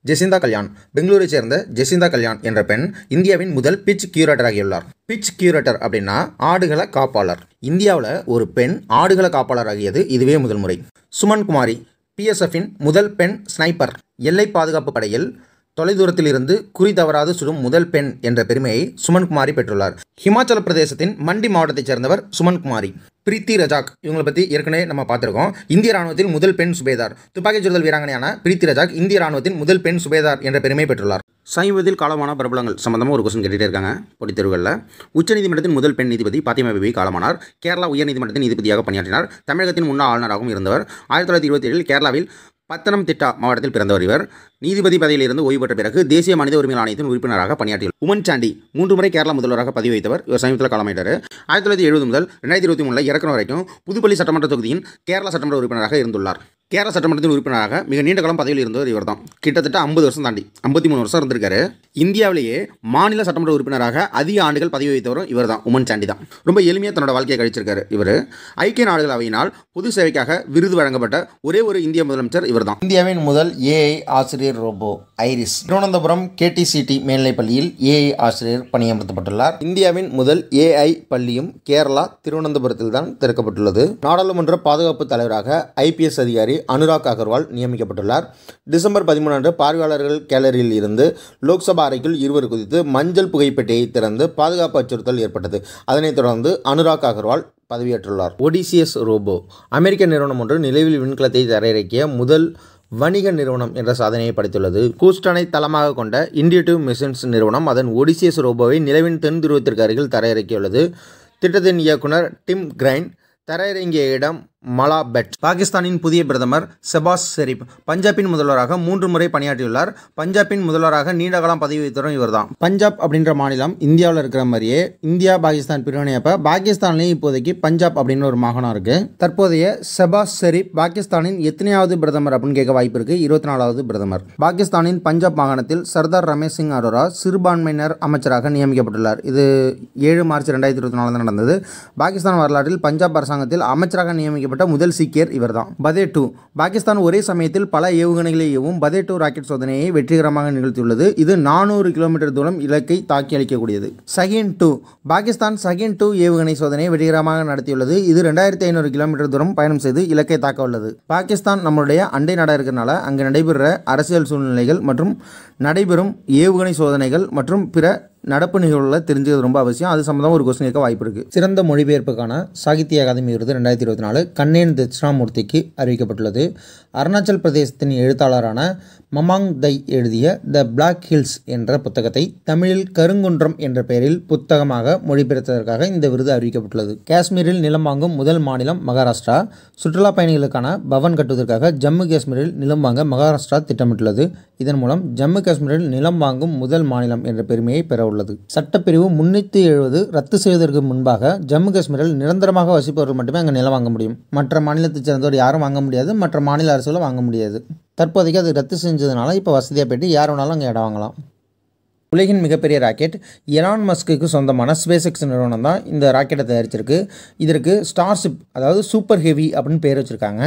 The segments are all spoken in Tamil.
ஜெசிந்தா கல்யாண். பெங்களூரை சேர்ந்த ஜெசிந்தா கல்யாண் என்ற பெண் இந்தியாவின் முதல் பிட்ச் கியூரேட்டர் ஆகியுள்ளார். பிட்ச் கியூரேட்டர் அப்படின்னா ஆடுகள காப்பாளர். இந்தியாவில் ஒரு பெண் ஆடுகள காப்பாளர் ஆகியது இதுவே முதல் முறை. சுமன் குமாரி பிஎஸ்எஃப்பின் முதல் பெண் ஸ்னைப்பர். எல்லை பாதுகாப்பு படையில் தொலைதூரத்தில் இருந்து குறி தவறாது சுடும் முதல் பெண் என்ற பெருமையை சுமன் குமாரி பெற்றுள்ளார். ஹிமாச்சல பிரதேசத்தின் மண்டி மாவட்டத்தைச் சேர்ந்தவர் சுமன் குமாரி. பிரீத்தி ரஜாக் இவங்களை பற்றி ஏற்கனவே நம்ம பார்த்துருக்கோம். இந்திய ராணுவத்தில் முதல் பெண் சுபேதார். துப்பாக்கிச் சுடுதல் வீராங்கனையான பிரீத்தி ரஜாக் இந்திய ராணுவத்தின் முதல் பெண் சுபேதார் என்ற பெருமை பெற்றுள்ளார். சமீபத்தில் காலமான பிரபலங்கள் சம்பந்தமாக ஒரு கொஸ்டின் கேட்டுகிட்டே இருக்காங்க போட்டித் தேர்வுகளில். உச்சநீதிமன்றத்தின் முதல் பெண் நீதிபதி பாத்திமா பிபி காலமானார். கேரளா உயர்நீதிமன்றத்தின் நீதிபதியாக பணியாற்றினார். தமிழகத்தின் முன்னாள் ஆளுநராகவும் இருந்தவர். 1927 கேரளாவில் பத்தனம்திட்டா மாவட்டத்தில் பிறந்தவர் இவர். நீதிபதி பதவியில் இருந்து ஓய்வு பெற்ற பிறகு தேசிய மனித உரிமைகள் ஆணையத்தின் உறுப்பினராக பணியாற்றினார். உமன் சாண்டி 3 முறை கேரளா முதல்வராக பதவி வைத்தவர். இவர் சமீபத்தில் காலமாயிட்டார். 1970 முதல் 2023 இறக்குன வரைக்கும் புதுப்பள்ளி சட்டமன்ற தொகுதியின் கேரளா சட்டமன்ற உறுப்பினராக இருந்துள்ளார். கேரளா சட்டமன்றத்தின் உறுப்பினராக மிக நீண்ட காலம் பதவியில் இருந்தவர் இவர் தான். கிட்டத்தட்ட 50 வருஷம் தாண்டி 53 வருஷம் இருந்திருக்காரு. இந்தியாவிலேயே மாநில சட்டமன்ற உறுப்பினராக அதிக ஆண்டுகள் பதவி வைத்தவரும் இவர் தான். உமன் சாண்டி தான். ரொம்ப எளிமையாக தன்னோட வாழ்க்கையை கழிச்சிருக்காரு இவர். ஐக்கிய நாடுகள் அவையினால் பொது சேவைக்காக விருது வழங்கப்பட்ட ஒரே ஒரு இந்திய முதலமைச்சர் இவர் தான். இந்தியாவின் முதல் ஏஐ ஆசிரியர் ரோபோ ஐரிஸ் திருவனந்தபுரம் கேடிசிடி மேல்நிலைப்பள்ளியில் ஏஐ ஆசிரியர் பணியமர்த்தப்பட்டுள்ளார். இந்தியாவின் முதல் ஏஐ பள்ளியும் கேரளா திருவனந்தபுரத்தில் தான் திறக்கப்பட்டுள்ளது. நாடாளுமன்ற பாதுகாப்பு தலைவராக ஐபிஎஸ் அதிகாரி அனுராக் அகர்வால் நியமிக்கப்பட்டுள்ளார். டிசம்பர் 13 அன்று பார்வையாளர்கள் கேலரியில் இருந்து லோக்சபா அறைக்குள் இருவர் குதித்து மஞ்சள் புகைப்பெட்டியை திறந்து பாதுகாப்பு அச்சுறுத்தல் ஏற்பட்டது. அதனைத் தொடர்ந்து அனுராக் அகர்வால் பதவியேற்றுள்ளார். ஒடிசியஸ் ரோபோ அமெரிக்க நிறுவனம் ஒன்று நிலவில் விண்கலத்தை தரையிறக்கிய முதல் வணிக நிறுவனம் என்ற சாதனையை படைத்துள்ளது. ஹூஸ்டனை தளமாக கொண்ட இன்டியூட்டிவ் மிஷன்ஸ் நிறுவனம் அதன் ஒடிசியஸ் ரோபோவை நிலவின் தென் துருவத்திற்கு அருகில் தரையிறக்கியுள்ளது. திட்டத்தின் இயக்குனர் டிம் கிரைன். தரையிறங்கிய இடம் மலாபெட். பாகிஸ்தானின் புதிய பிரதமர் ஷெபாஸ் ஷெரீப் பஞ்சாபின் முதல்வராக 3 முறை பணியாற்றியுள்ளார். பஞ்சாபின் முதல்வராக நீண்ட காலம் பதவி வைத்தவரும் இவர் தான். பஞ்சாப் அப்படின்ற மாநிலம் இந்தியாவில் இருக்கிற மாதிரியே இந்தியா பாகிஸ்தான் பிரிவினையப்ப பாகிஸ்தான்லேயும் இப்போதைக்கு பஞ்சாப் அப்படின்னு ஒரு மாகாணம் இருக்கு. தற்போதைய ஷெபாஸ் ஷெரீப் பாகிஸ்தானின் எத்தனையாவது பிரதமர் அப்படின்னு கேட்க வாய்ப்பு இருக்கு. 24வது பிரதமர். பாகிஸ்தானின் பஞ்சாப் மாகாணத்தில் சர்தார் ரமேஷ் சிங் அரோரா சிறுபான்மையினர் அமைச்சராக நியமிக்கப்பட்டுள்ளார். இது 7 மார்ச் 2024 நடந்தது. பாகிஸ்தான் வரலாற்றில் பஞ்சாப் அரசாங்கத்தில் அமைச்சராக நியமிக்கப்பட்ட முதல் சீக்கியர் இவர்தான். பதே-2 பாகிஸ்தான் ஒரே சமயத்தில் பல ஏவுகணைகளை ஏவும் பதே-2 ராக்கெட் சோதனையை வெற்றிகரமாக நிகழ்த்தியுள்ளது. இது 400 கிலோமீட்டர் தூரம் இலக்கை தாக்கி அளிக்கக்கூடியது. சஹீன்-2 பாகிஸ்தான் சஹீன்-2 ஏவுகணை சோதனையை வெற்றிகரமாக நடத்தியுள்ளது. இது 2500 கிலோமீட்டர் தூரம் பயணம் செய்து இலக்கை தாக்க உள்ளது. பாகிஸ்தான் நம்மளுடைய அண்டை நாடாக இருக்கிறனால அங்கு நடைபெறுற அரசியல் சூழ்நிலைகள் மற்றும் நடைபெறும் ஏவுகணை சோதனைகள் மற்றும் பிற நடப்பு நிகழ்வுகளை தெரிஞ்சது ரொம்ப அவசியம். அது சம்பந்தமாக ஒரு கொஸ்டின் கேட்க வாய்ப்பு இருக்குது. சிறந்த மொழிபெயர்ப்புக்கான சாகித்ய அகாதமி விருது 2024 கண்ணேன் தட்சிணாமூர்த்திக்கு அறிவிக்கப்பட்டுள்ளது. அருணாச்சல் பிரதேசத்தின் எழுத்தாளரான மமாங் தை எழுதிய த பிளாக் ஹில்ஸ் என்ற புத்தகத்தை தமிழில் கருங்குன்றம் என்ற பெயரில் புத்தகமாக மொழிபெயர்த்ததற்காக இந்த விருது அறிவிக்கப்பட்டுள்ளது. காஷ்மீரில் நிலம் வாங்கும் முதல் மாநிலம் மகாராஷ்டிரா. சுற்றுலா பயணிகளுக்கான பவன் கட்டுவதற்காக ஜம்மு காஷ்மீரில் நிலம் வாங்க மகாராஷ்டிரா திட்டமிட்டுள்ளது. இதன் மூலம் ஜம்மு காஷ்மீரில் நிலம் வாங்கும் முதல் மாநிலம் என்ற பெருமையை பெற உள்ளது. சட்டப்பிரிவு 370 ரத்து செய்வதற்கு முன்பாக ஜம்மு காஷ்மீரில் நிரந்தரமாக வசிப்பவர்கள் மட்டுமே அங்கு நிலம் வாங்க முடியும். மற்ற மாநிலத்தைச் சேர்ந்தவர் யாரும் வாங்க முடியாது. மற்ற மாநில அரசுகளும் வாங்க முடியாது. தற்போதைக்கு அது ரத்து செஞ்சதுனால இப்போ வசதியாக போய்ட்டு யார் வேணாலும் அங்கே இடம் வாங்கலாம். உலகின் மிகப்பெரிய ராக்கெட் எலான் மஸ்க்கு சொந்தமான ஸ்பேஸ்-எக்ஸ் நிறுவனம் தான் இந்த ராக்கெட்டை தயாரிச்சிருக்கு. இதற்கு ஸ்டார்ஷிப் அதாவது சூப்பர் ஹெவி அப்படின்னு பேர் வச்சுருக்காங்க.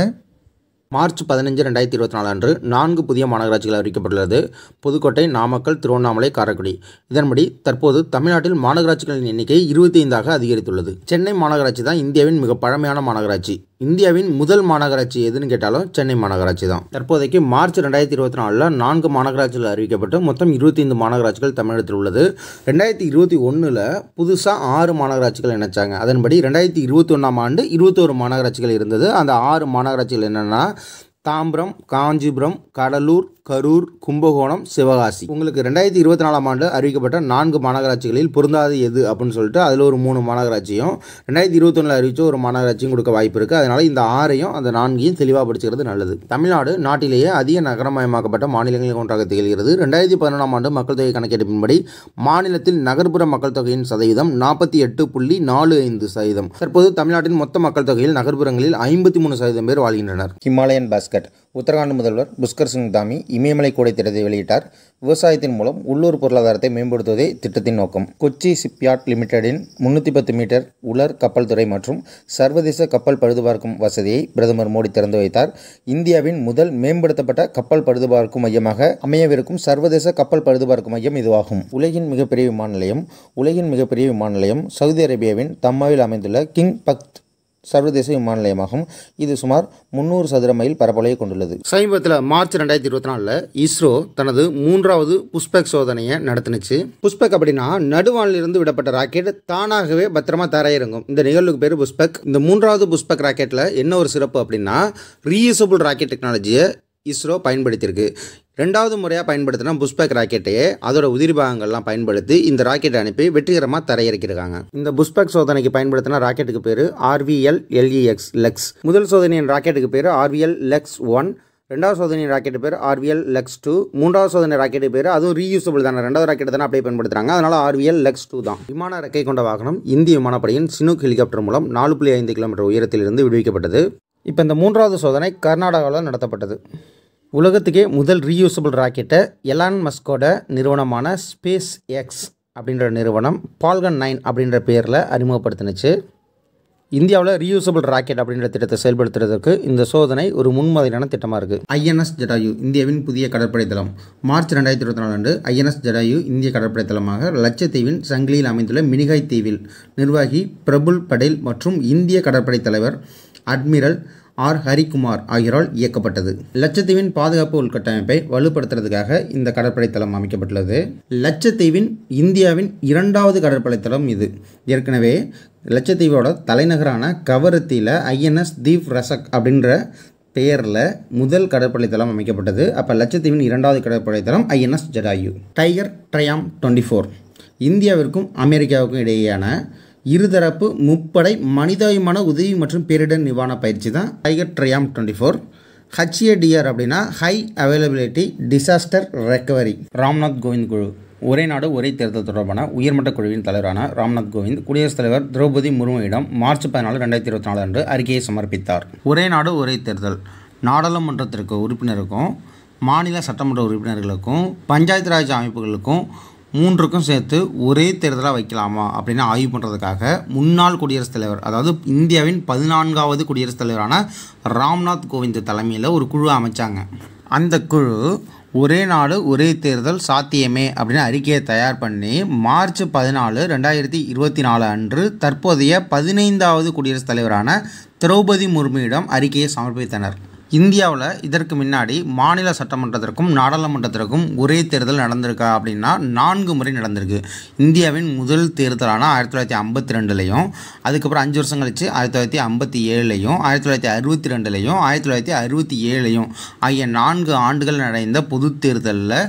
மார்ச் 15, 2024 அன்று 4 புதிய மாநகராட்சிகள் அறிவிக்கப்பட்டுள்ளது. புதுக்கோட்டை, நாமக்கல், திருவண்ணாமலை, காரைக்குடி. இதன்படி தற்போது தமிழ்நாட்டில் மாநகராட்சிகளின் எண்ணிக்கை 25ஆக அதிகரித்துள்ளது. சென்னை மாநகராட்சி தான் இந்தியாவின் மிக பழமையான மாநகராட்சி. இந்தியாவின் முதல் மாநகராட்சி எதுன்னு கேட்டாலும் சென்னை மாநகராட்சி தான். தற்போதைக்கு மார்ச் 2024 4 மாநகராட்சிகள் அறிவிக்கப்பட்டு மொத்தம் 25 மாநகராட்சிகள் தமிழகத்தில் உள்ளது. 2021 புதுசாக 6 மாநகராட்சிகள் இணைச்சாங்க. அதன்படி 2021ஆம் ஆண்டு 21 மாநகராட்சிகள் இருந்தது. அந்த 6 மாநகராட்சிகள் என்னென்னா தாம்பரம், காஞ்சிபுரம், கடலூர், கரூர், கும்பகோணம், சிவகாசி. உங்களுக்கு 2024ஆம் ஆண்டு அறிவிக்கப்பட்ட 4 மாநகராட்சிகளில் பொருந்தாது எது அப்படின்னு சொல்லிட்டு அதில் ஒரு 3 மாநகராட்சியும் 2021 அறிவித்த ஒரு மாநகராட்சியும் கொடுக்க வாய்ப்பு இருக்குது. அதனால் இந்த 6ஐயும் அந்த 4ஐயும் தெளிவாக படிச்சுக்கிறது நல்லது. தமிழ்நாடு நாட்டிலேயே அதிக நகரமயமாக்கப்பட்ட மாநிலங்களில் ஒன்றாக திகழ்கிறது. 2011ஆம் ஆண்டு மக்கள் தொகை கணக்கெடுப்பின்படி மாநிலத்தில் நகர்ப்புற மக்கள் தொகையின் சதவீதம் 48.45%. தற்போது தமிழ்நாட்டின் மொத்த மக்கள் தொகையில் நகர்ப்புறங்களில் 53% பேர் வாழ்கின்றனர். Himalayan Bhaskar biscuit. உத்தரகாண்ட் முதல்வர் புஷ்கர் சிங் தாமி இமயமலை கூடை திட்டத்தை வெளியிட்டார். விவசாயத்தின் மூலம் உள்ளூர் பொருளாதாரத்தை மேம்படுத்துவதே திட்டத்தின் நோக்கம். கொச்சி ஷிப்யார்ட் லிமிடெடின் 310 மீட்டர் உலர் கப்பல் துறை மற்றும் சர்வதேச கப்பல் பழுதுபார்க்கும் வசதியை பிரதமர் மோடி திறந்து வைத்தார். இந்தியாவின் முதல் மேம்படுத்தப்பட்ட கப்பல் பழுதுபார்க்கும் மையமாக அமையவிருக்கும் சர்வதேச கப்பல் பழுதுபார்க்கும் மையம் இதுவாகும். உலகின் மிகப்பெரிய விமான நிலையம் சவுதி அரேபியாவின் தம்மாவில் அமைந்துள்ள கிங் பக்த் சர்வதேச விமான நிலையமாகும். இது சுமார் 300 சதுர மைல் பரப்பளவை கொண்டுள்ளது. சமீபத்தில் மார்ச் 2024 இஸ்ரோ தனது 3வது புஷ்பக் சோதனையை நடத்தினுச்சு. புஷ்பக் அப்படின்னா நடுவானிலிருந்து விடப்பட்ட ராக்கெட் தானாகவே பத்திரமா தரையிறங்கும். இந்த நிகழ்வுக்கு பேர் புஷ்பக். இந்த 3வது புஷ்பக் ராக்கெட்டில் என்ன ஒரு சிறப்பு அப்படின்னா ரீயூசபிள் ராக்கெட் டெக்னாலஜியை இஸ்ரோ பயன்படுத்தியிருக்கு. 2வது முறையாக பயன்படுத்தினா புஷ்பக் ராக்கெட்டையே அதோட உதிரி பாகங்கள்லாம் பயன்படுத்தி இந்த ராக்கெட்டை அனுப்பி வெற்றிகரமாக தரையிறக்கியிருக்காங்க. இந்த புஷ்பக் சோதனைக்கு பயன்படுத்தின ராக்கெட்டுக்கு பேர் RVL LEX. முதல் சோதனையின் ராக்கெட்டுக்கு பேர் RVL LEX-1. 2வது சோதனை ராக்கெட்டு பேர் RVL LEX-2. 3வது சோதனை ராக்கெட்டு பேர் அதுவும் ரீயூசபிள் தானே, 2வது ராக்கெட் தானே அப்படியே பயன்படுத்துகிறாங்க. அதனால் RVL LEX-2 தான். விமான இறக்கை கொண்ட வாகனம் இந்திய விமானப்படையின் சினூக் ஹெலிகாப்டர் மூலம் 4.5 கிலோமீட்டர் உயரத்திலிருந்து விடுவிக்கப்பட்டது. இப்போ இந்த 3வது சோதனை கர்நாடகாவில் நடத்தப்பட்டது. உலகத்துக்கே முதல் ரீயூசபிள் ராக்கெட்டை எலான் மஸ்கோட நிறுவனமான ஸ்பேஸ் எக்ஸ் அப்படின்ற நிறுவனம் பால்கன் 9 அப்படின்ற பேரில் அறிமுகப்படுத்தினுச்சு. இந்தியாவில் ரீயூசபிள் ராக்கெட் அப்படின்ற திட்டத்தை செயல்படுத்துறதுக்கு இந்த சோதனை ஒரு முன்மாதிரியான திட்டமாக இருக்குது. INS ஜடாயு இந்தியாவின் புதிய கடற்படை தளம். மார்ச் 2024 அன்று INS ஜடாயு இந்திய கடற்படை தளமாக லட்சத்தீவின் சங்கிலியில் அமைந்துள்ள மினிகாய் தீவில் நிர்வாகி பிரபுல் படேல் மற்றும் இந்திய கடற்படை தலைவர் அட்மிரல் ஹரிகுமார் ஆகியோரால் இயக்கப்பட்டது. லட்சத்தீவின் பாதுகாப்பு உள்கட்டமைப்பை வலுப்படுத்துறதுக்காக இந்த கடற்படை தளம் அமைக்கப்பட்டுள்ளது. லட்சத்தீவின் இந்தியாவின் 2வது கடற்படை தளம் இது. ஏற்கனவே லட்சத்தீவோட தலைநகரான கவரத்தியில் INS தீப் ரசக் அப்படின்ற பெயரில் முதல் கடற்படை தளம் அமைக்கப்பட்டது. அப்போ லட்சத்தீவின் 2வது கடற்படை தளம் INS ஜடாயு. டைகர் ட்ரையாம்ப் 24 இந்தியாவிற்கும் அமெரிக்காவுக்கும் இடையேயான இருதரப்பு முப்படை மனிதாபிமான உதவி மற்றும் பேரிடர் நிவாரண பயிற்சி தான் டைகர் ட்ரையாம்ப் 24. HADR அப்படின்னா high availability disaster recovery. Ramnath Kovind குழு ஒரே நாடு ஒரே தேர்தல் தொடர்பான உயர்மட்ட குழுவின் தலைவரான ராம்நாத் கோவிந்த் குடியரசுத் தலைவர் திரௌபதி முர்முவிடம் மார்ச் 14, 2024 அன்று அறிக்கையை சமர்ப்பித்தார். ஒரே நாடு ஒரே தேர்தல் நாடாளுமன்றத்திற்கு உறுப்பினருக்கும் மாநில சட்டமன்ற உறுப்பினர்களுக்கும் பஞ்சாயத்து ராஜ் அமைப்புகளுக்கும் 3க்கும் சேர்த்து ஒரே தேர்தலாக வைக்கலாமா அப்படின்னு ஆய்வு பண்ணுறதுக்காக முன்னாள் குடியரசுத் தலைவர், அதாவது இந்தியாவின் 14வது குடியரசுத் தலைவரான ராம்நாத் கோவிந்த் தலைமையில் ஒரு குழு அமைச்சாங்க. அந்த குழு ஒரே நாடு ஒரே தேர்தல் சாத்தியமே அப்படின்னு அறிக்கையை தயார் பண்ணி மார்ச் 14, 2024 அன்று தற்போதைய 15வது குடியரசுத் தலைவரான திரௌபதி முர்முவிடம் அறிக்கையை சமர்ப்பித்தனர். இந்தியாவில் இதற்கு முன்னாடி மாநில சட்டமன்றத்திற்கும் நாடாளுமன்றத்திற்கும் ஒரே தேர்தல் நடந்திருக்கா அப்படின்னா 4 முறை நடந்திருக்கு. இந்தியாவின் முதல் தேர்தலான 1952லையும், அதுக்கப்புறம் 5 வருஷம் கழிச்சு 1957லையும், 1962லையும், 1967லையும் ஆகிய 4 ஆண்டுகள் நடந்த பொது தேர்தலில்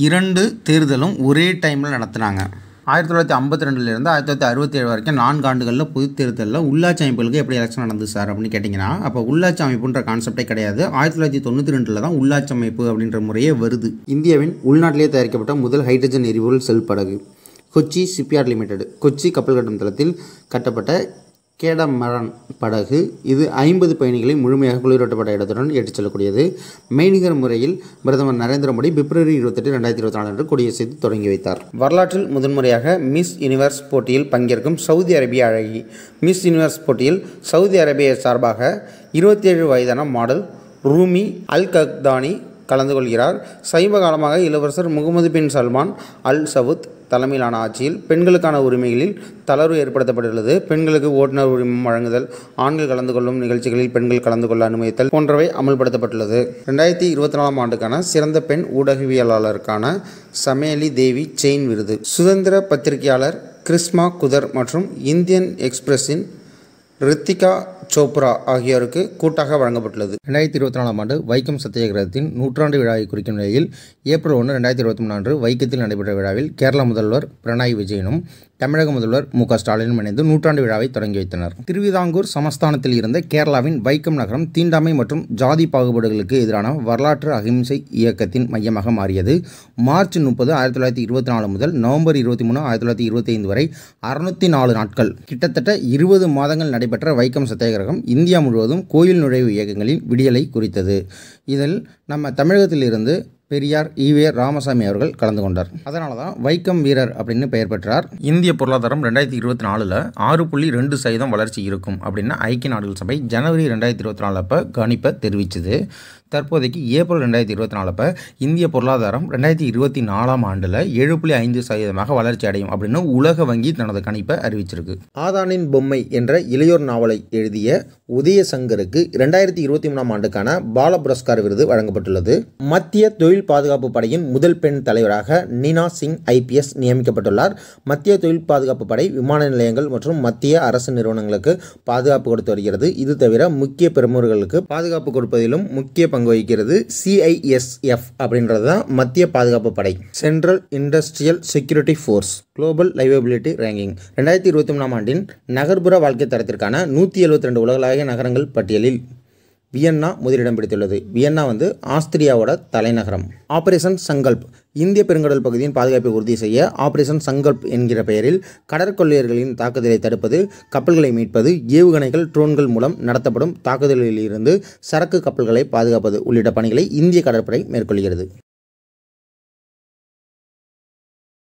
2 தேர்தலும் ஒரே டைமில் நடத்தினாங்க. 1952லேருந்து 1967 வரைக்கும் 4 ஆண்டுகளில் பொது தேர்தலில் உள்ளாட்சி அமைப்புகளுக்கு எப்படி எலெக்ஷன் நடந்தது சார் அப்படின்னு கேட்டிங்கன்னா, அப்போ உள்ளாட்சி அமைப்புன்ற கான்செப்டே கிடையாது. 1992 தான் உள்ளாட்சி அமைப்பு அப்படின்ற முறையே வருது. இந்தியாவின் உள்நாட்டிலே தயாரிக்கப்பட்ட முதல் ஹைட்ரஜன் எரிபொருள் செல் படகு கொச்சி ஷிப்யார்ட் லிமிடெட் கொச்சி கப்பல் கட்டும் தளத்தில் கட்டப்பட்ட கேடமரன் படகு. இது 50 பயணிகளை முழுமையாக குளிரூட்டப்பட்ட இடத்துடன் ஏற்றுச் செல்லக்கூடியது. மெய்நிகர் முறையில் பிரதமர் நரேந்திர மோடி பிப்ரவரி 28, 2024 அன்று கொடியசைத்து தொடங்கி வைத்தார். வரலாற்றில் முதன்முறையாக மிஸ் யூனிவர்ஸ் போட்டியில் பங்கேற்கும் சவுதி அரேபிய அழகி. மிஸ் யூனிவர்ஸ் போட்டியில் சவுதி அரேபியா சார்பாக 27 வயதான மாடல் ரூமி அல் கக்தானி கலந்து கொள்கிறார். சமீப காலமாக இளவரசர் முகமது பின் சல்மான் அல் சவுத் தலைமையிலான ஆட்சியில் பெண்களுக்கான உரிமைகளில் தளர்வு ஏற்படுத்தப்பட்டுள்ளது. பெண்களுக்கு ஓட்டுநர் உரிமம் வழங்குதல், ஆண்கள் கலந்து கொள்ளும் நிகழ்ச்சிகளில் பெண்கள் கலந்து கொள்ள அனுமதித்தல் போன்றவை அமல்படுத்தப்பட்டுள்ளது. 2024 ஆண்டுக்கான சிறந்த பெண் ஊடகவியலாளருக்கான சமேலி தேவி செயின் விருது சுதந்திர பத்திரிகையாளர் கிறிஸ்மா குதர் மற்றும் இந்தியன் எக்ஸ்பிரஸின் ரித்திகா சோப்ரா ஆகியோருக்கு கூட்டாக வழங்கப்பட்டுள்ளது. 2024 ஆண்டு வைக்கம் சத்தியாகிரகத்தின் 100ஆண்டு விழாவை குறிக்கும் நிலையில் ஏப்ரல் 1, 2023 அன்று வைக்கத்தில் நடைபெற்ற விழாவில் கேரள முதல்வர் பினராயி விஜயனும் தமிழக முதல்வர் மு.க. ஸ்டாலினும் இணைந்து நூற்றாண்டு விழாவை தொடங்கி வைத்தனர். திருவிதாங்கூர் சமஸ்தானத்தில் இருந்த கேரளாவின் வைக்கம் நகரம் தீண்டாமை மற்றும் ஜாதி பாகுபாடுகளுக்கு எதிரான வரலாற்று அகிம்சை இயக்கத்தின் மையமாக மாறியது. மார்ச் 30, 1924 முதல் நவம்பர் 23, 1925 வரை 604 நாட்கள், கிட்டத்தட்ட 20 மாதங்கள் நடைபெற்ற வைக்கம் சத்தியாகிரகம் இந்தியா முழுவதும் கோயில் நுழைவு இயக்கங்களின் விடியலை குறித்தது. இதில் நம்ம தமிழகத்திலிருந்து பெரியார் ஈவே ராமசாமி அவர்கள் கலந்து கொண்டார். அதனால தான் வைக்கம் வீரர் அப்படின்னு பெயர் பெற்றார். இந்திய பொருளாதாரம் 2024 6.2% வளர்ச்சி இருக்கும் அப்படின்னு ஐக்கிய நாடுகள் சபை ஜனவரி 2024 அப்போ கணிப்பை தெரிவித்தது. தற்போதைக்கு ஏப்ரல் 2024 அப்போ இந்திய பொருளாதாரம் 2024 ஆண்டில் 7.5% வளர்ச்சி அடையும் அப்படின்னு உலக வங்கி தனது கணிப்பை அறிவிச்சிருக்கு. ஆதானின் பொம்மை என்ற இளையோர் நாவலை எழுதிய உதயசங்கருக்கு 2023 ஆண்டுக்கான பால புரஸ்கார் விருது வழங்கப்பட்டுள்ளது. மத்திய தொழில் பாதுகாப்பு படையின் முதல் பெண் தலைவராக நீனா சிங் IPS நியமிக்கப்பட்டுள்ளார். மத்திய தொழில் பாதுகாப்பு படை விமான நிலையங்கள் மற்றும் மத்திய அரசு நிறுவனங்களுக்கு பாதுகாப்பு கொடுத்து வருகிறது. இது தவிர முக்கிய பிரமுகர்களுக்கு பாதுகாப்பு கொடுப்பதிலும் முக்கிய பங்கு வகிக்கிறது. CISF அப்படின்றது தான் மத்திய பாதுகாப்பு படை. Central industrial security force global liveability ranking 2023 ஆண்டின் நகர்ப்புற வாழ்க்கை தரத்திற்கான 172 உலகளாவிய நகரங்கள் பட்டியலில் வியன்னா முதலிடம் பிடித்துள்ளது. வியன்னா ஆஸ்திரியாவோட தலைநகரம். ஆபரேஷன் சங்கல்ப் இந்திய பெருங்கடல் பகுதியின் பாதுகாப்பை உறுதி செய்ய ஆபரேஷன் சங்கல்ப் என்கிற பெயரில் கடற்கொள்ளையர்களின் தாக்குதலை தடுப்பது, கப்பல்களை மீட்பது, ஏவுகணைகள், ட்ரோன்கள் மூலம் நடத்தப்படும் தாக்குதல்களிலிருந்து சரக்கு கப்பல்களை பாதுகாப்பது உள்ளிட்ட பணிகளை இந்திய கடற்படை மேற்கொள்கிறது.